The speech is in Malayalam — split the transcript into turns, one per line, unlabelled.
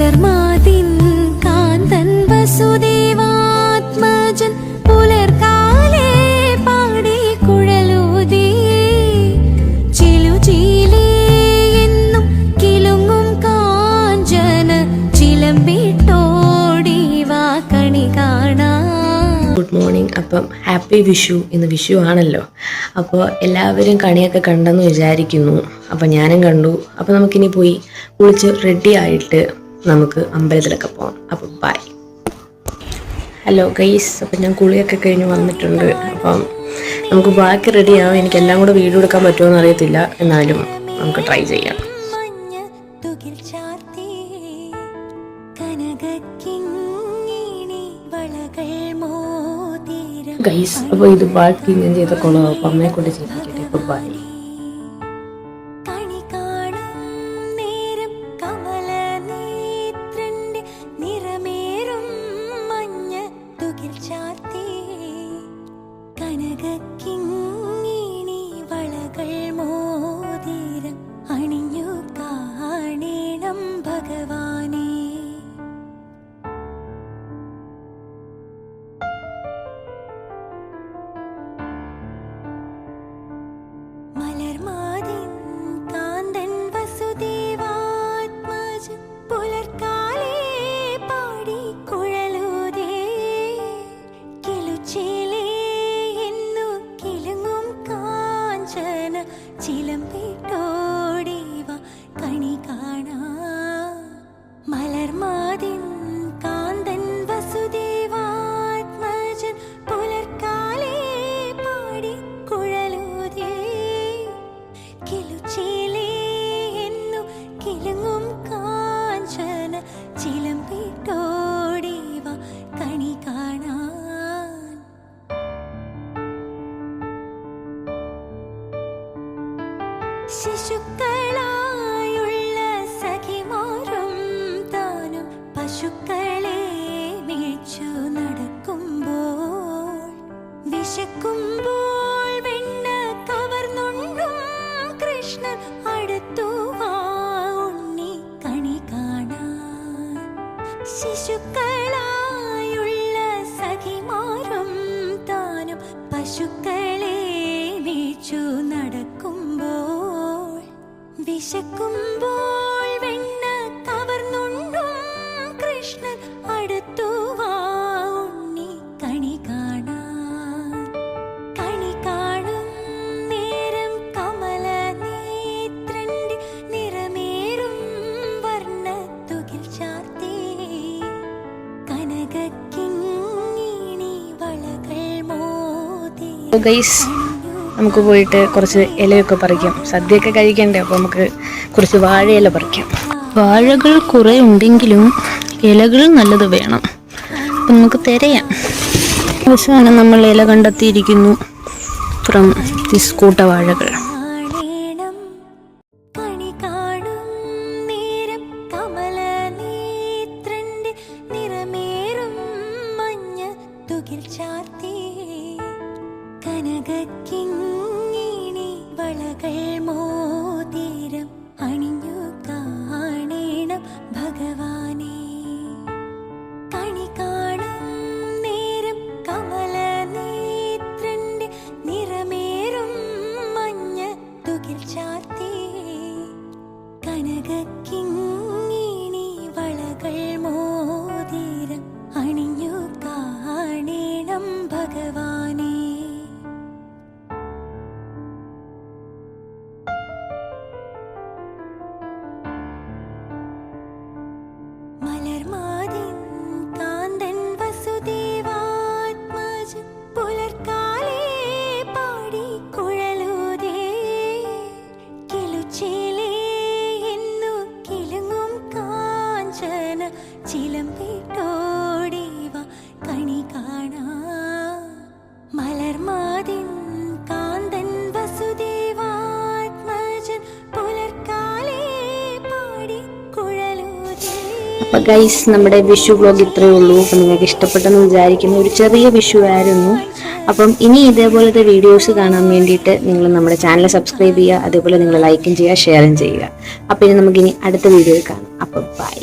മലർമാതിൻ കാന്തൻ വസുദേവാത്മജൻ പുലർകാലേ പാടി കുഴലൂതി ചിലുചീലേ എന്നും കിലുങ്ങും കാഞ്ചന ചിലമ്പിട്ടോടി വാ കണി കാണാ.
Good morning. അപ്പം ഹാപ്പി വിഷു. ഇന്ന് വിഷു ആണല്ലോ. അപ്പോൾ എല്ലാവരും കണിയൊക്കെ കണ്ടെന്ന് വിചാരിക്കുന്നു. അപ്പം ഞാനും കണ്ടു. അപ്പം നമുക്കിനി പോയി കുളിച്ച് റെഡി ആയിട്ട് നമുക്ക് അമ്പലത്തിലൊക്കെ പോകാം. അപ്പം ബൈ. ഹലോ ഗൈസ്, അപ്പം ഞാൻ കുളിയൊക്കെ കഴിഞ്ഞ് വന്നിട്ടുണ്ട്. അപ്പം നമുക്ക് ബാക്കി റെഡിയാവും. എനിക്കെല്ലാം കൂടെ വീഡിയോ എടുക്കാൻ പറ്റുമോ എന്ന് അറിയത്തില്ല, എന്നാലും നമുക്ക് ട്രൈ ചെയ്യാം. ഗൈസ്, അപ്പോൾ ഇത് ബാക്കി ഞാൻ ചെയ്ത കൊള്ളാം. അപ്പം അമ്മയെ കൊണ്ട് ചെയ്യിപ്പിക്കട്ടെ. ഇപ്പം ബൈ.
ശിശുക്കളായുള്ള സഖിമാരും താനും പശുക്കളെ മേച്ചു നടക്കുമ്പോൾ വിശക്കുമ്പോൾ വെണ്ണ കവർന്നുണ്ടും കൃഷ്ണൻ അടുത്തു വാ ഉണ്ണി കണി കാണാൻ. ശിശുക്കളായുള്ള സഖിമാരും താനും പശുക്കളെ മേച്ചു നടക്കുമ്പോൾ വിശക്കുമ്പോൾ വെണ്ണ കവർന്നുണ്ടും കൃഷ്ണൻ അടുത്തു വാ ഉണ്ണി കണി കാണാൻ. കണി കാണും നേരം കമല നേത്രന്റെ നിറമേറും വർണ്ണത്തുകിൽ ചാർത്തി കനകക്കിങ്ങിണി വളകൾ മോതി.
നമുക്ക് പോയിട്ട് കുറച്ച് ഇലയൊക്കെ പറിക്കാം. സദ്യയൊക്കെ കഴിക്കണ്ടേ, അപ്പോൾ നമുക്ക് കുറച്ച് വാഴയില പറിക്കാം. വാഴകൾ കുറേ ഉണ്ടെങ്കിലും ഇലകൾ നല്ലത് വേണം. അപ്പം നമുക്ക് തിരയാം. അവസാനം നമ്മൾ ഇല കണ്ടെത്തിയിരിക്കുന്നു ഫ്രം ദിസ് കൂട്ടവാഴകൾ.
കനകക്കിങ്ങിണി വളകൾ മോതിരം അണിഞ്ഞു കാണേണം ഭഗവാനെ. കണി കാണും നേരം കമല നേത്രന്റെ നിറമേറും മഞ്ഞ തുകിൽ ചാർത്തി കനകക്കിങ്ങിണി വളകൾ മോതിരം അണിഞ്ഞു കാണേണം ഭഗവാനെ. മലർമാതിൻ കാന്തൻ വസുദേവാത്മജൻ പുലർകാലേ പാടി കുഴലൂതേ കിലുച്ചേലേ എന്നു കിലുങ്ങും കാഞ്ചന ചിലമ്പിട്ടോടി വാ കണി കാണാ. മലർമാതിൻ കാന്തൻ വസുദേവാത്മജൻ പുലർകാലേ പാടി കുഴലൂതേ.
അപ്പോൾ ഗൈസ്, നമ്മുടെ വിഷു വ്ലോഗ് ഇത്രയേ ഉള്ളൂ. അപ്പം നിങ്ങൾക്ക് ഇഷ്ടപ്പെട്ടെന്ന് വിചാരിക്കുന്നു. ഒരു ചെറിയ വിഷു ആയിരുന്നു. അപ്പം ഇനി ഇതേപോലത്തെ വീഡിയോസ് കാണാൻ വേണ്ടിയിട്ട് നിങ്ങൾ നമ്മുടെ ചാനൽ സബ്സ്ക്രൈബ് ചെയ്യുക. അതേപോലെ നിങ്ങൾ ലൈക്കും ചെയ്യുക, ഷെയറും ചെയ്യുക. അപ്പോൾ ഇനി നമുക്കിനി അടുത്ത വീഡിയോയിൽ കാണാം. അപ്പം ബൈ.